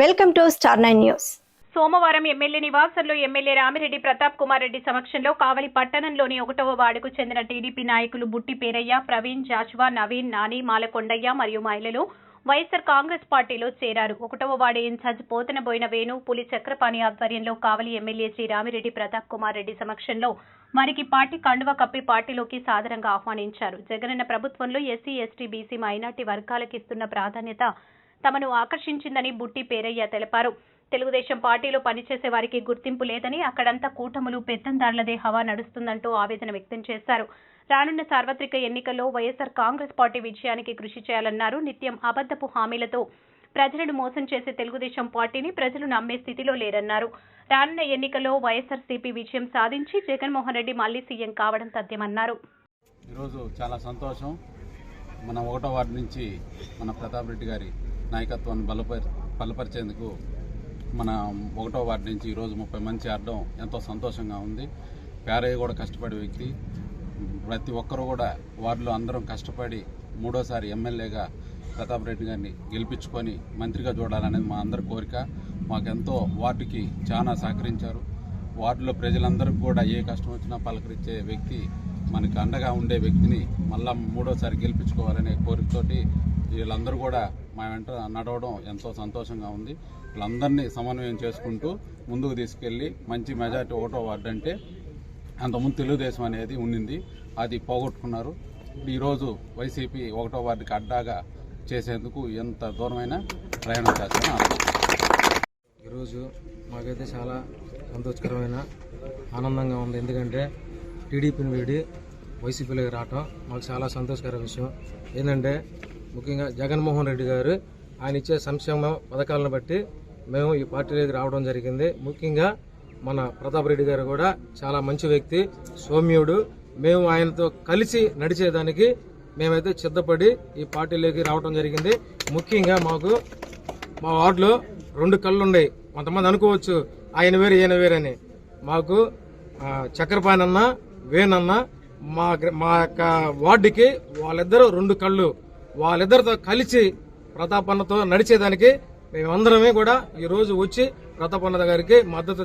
Welcome to star 9 news. సోమవారం MLA నివాసంలో MLA Ramireddy Pratap Kumar Reddy సమక్షంలో కావలి పట్టణంలోని 1వ వార్డుకు చెందిన టీడీపీ నాయకులు బుట్టి పేరయ్య, ప్రవీణ్, జాషువా, నవీన్, నాని, మాలకొండయ్య మరియు మహిళలు వైఎస్ఆర్ కాంగ్రెస్ పార్టీలో చేరారు. 1వ వార్డు ఇన్ఛార్జ్ పోతనబోయిన వేణు, పులి చక్రపాణి ఆధ్వర్యంలో కావలి ఎమ్మెల్యే శ్రీ రామిరెడ్డి ప్రతాప్ కుమార్ రెడ్డి సమక్షంలో వారికి పార్టీ కండువా కప్పి పార్టీలోకి సాదరంగా ఆహ్వానించారు. జగనన్న ప్రభుత్వంలో ఎస్సీ, ఎస్టీ, బీసీ, మైనార్టీ వర్గాలకు ఇస్తున్న ప్రాధాన్యత తమను ఆకర్షించిందని బుట్టి పేరయ్య తెలిపారు. తెలుగుదేశం పార్టీలో పనిచేసే వారికి గుర్తింపు లేదని, అక్కడంతా కూటములు పెత్తందారులదే హవా నడుస్తుందంటూ ఆవేదన వ్యక్తం చేశారు. రానున్న సార్వత్రిక ఎన్నికల్లో వైఎస్ఆర్ కాంగ్రెస్ పార్టీ విజయానికి కృషి చేయాలన్నారు. నిత్యం అబద్ధపు హామీలతో ప్రజలను మోసం చేసే తెలుగుదేశం పార్టీని ప్రజలు నమ్మే స్థితిలో లేరన్నారు. రానున్న ఎన్నికల్లో వైఎస్ఆర్సీపీ విజయం సాధించి జగన్మోహన్ రెడ్డి మళ్లీ సీఎం కావడం తథ్యమన్నారు. ఈరోజు చాలా సంతోషం. మన 1వ వార్డు నుంచి మన ప్రతాప్ రెడ్డి గారి నాయకత్వాన్ని బలపరిచేందుకు మన 1వ వార్డు నుంచి ఈరోజు 30 మంది ఆడడం ఎంతో సంతోషంగా ఉంది. పేరయ్య కూడా కష్టపడే వ్యక్తి. ప్రతి ఒక్కరూ కూడా వార్డులో అందరం కష్టపడి 3వసారి ఎమ్మెల్యేగా ప్రతాప్ రెడ్డి గారిని గెలిపించుకొని మంత్రిగా చూడాలనేది మా అందరి కోరిక. మాకెంతో వార్డుకి చాలా సహకరించారు. వార్డులో ప్రజలందరికీ కూడా ఏ కష్టం వచ్చినా పలకరించే వ్యక్తి, మనకి అండగా ఉండే వ్యక్తిని మళ్ళా 3వసారి గెలిపించుకోవాలనే కోరికతోటి వీళ్ళందరూ కూడా మా వెంట నడవడం ఎంతో సంతోషంగా ఉంది. వీళ్ళందరినీ సమన్వయం చేసుకుంటూ ముందుకు తీసుకెళ్ళి మంచి మెజార్టీ 1వ వార్డు అంటే అంతకుముందు తెలుగుదేశం అనేది ఉండింది, అది పోగొట్టుకున్నారు. ఈరోజు వైసీపీ 1వ వార్డుకి అడ్డాగా చేసేందుకు ఎంత దూరమైనా ప్రయాణం చేస్తామని ఈరోజు మాకైతే చాలా సంతోషకరమైన ఆనందంగా ఉంది. ఎందుకంటే టీడీపీని వీడి వైసీపీలోకి రావటం మాకు చాలా సంతోషకర విషయం. ఏంటంటే ముఖ్యంగా జగన్మోహన్ రెడ్డి గారు ఆయన ఇచ్చే సంక్షేమ పథకాలను బట్టి మేము ఈ పార్టీలోకి రావడం జరిగింది. ముఖ్యంగా మన ప్రతాప్ రెడ్డి గారు కూడా చాలా మంచి వ్యక్తి, సౌమ్యుడు. మేము ఆయనతో కలిసి నడిచేదానికి మేమైతే సిద్ధపడి ఈ పార్టీలోకి రావడం జరిగింది. ముఖ్యంగా మాకు మా వార్డులో 2 కళ్ళు ఉన్నాయి. కొంతమంది అనుకోవచ్చు ఆయన వేరు ఈయన వేరని. మాకు చక్రపాణి అన్న, వేణన్న మా యొక్క వార్డుకి వాళ్ళిద్దరూ 2 కళ్ళు. వాళ్ళిద్దరితో కలిసి ప్రతాప్ అన్నతో నడిచేదానికి మేమందరమే కూడా ఈరోజు వచ్చి ప్రతాప్ అన్న గారికి మద్దతు